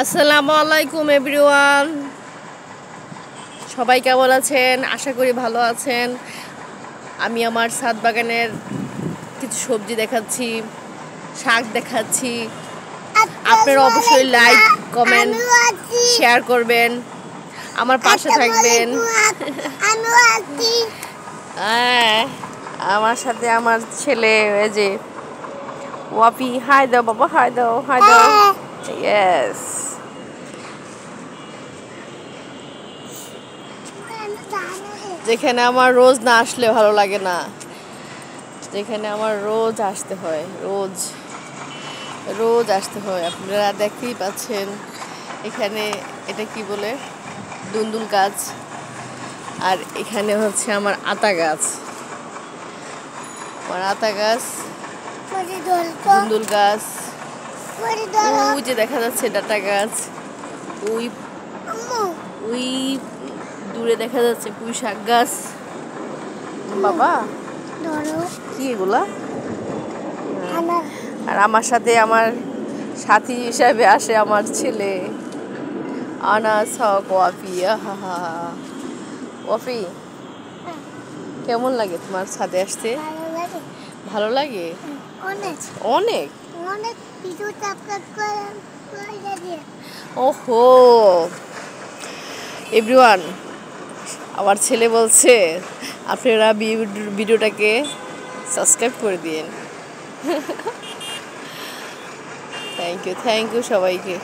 আসসালামু আলাইকুম এভরিওয়ান, সবাই কেমন আছেন? আশা করি ভালো আছেন। আমি আমার ছাদ বাগানের কিছু সবজি দেখাচ্ছি, শাক দেখাচ্ছি। আপনারা অবশ্যই লাইক, কমেন্ট, শেয়ার করবেন, আমার পাশে থাকবেন। আমার সাথে আমার ছেলে, এই যে ওয়াপি, হাই দাও বাবা, হাই দাও, হাই দাও। ইয়েস, যেখানে আমার রোজ না আসলে ভালো লাগে না, যেখানে আমার রোজ আসতে হয়, রোজ রোজ আসতে হয়। আপনারা দেখতেই পাচ্ছেন এখানে এটা কি বলে, দুন্দুল গাছ, আর এখানে হচ্ছে আমার আতা গাছ, আমার আতা গাছ, দুন্দুল গাছ, ওই যে দেখা যাচ্ছে ডাটা গাছ, ওই ওই দূরে দেখা যাচ্ছে পুঁই শাক গাছ। বাবা কি এগুলা? আর আমার সাথে আমার সাথী হিসাবে আসে আমার ছেলে আনাস হক ওয়াফি। ওয়াফি, কেমন লাগে তোমার ছাদে আসতে? ভালো লাগে অনেক অনেক। ওহো এভরিওয়ান, আমার ছেলে বলছে আপনারা ভিডিওটাকে সাবস্ক্রাইব করে দিন। থ্যাংক ইউ সবাইকে।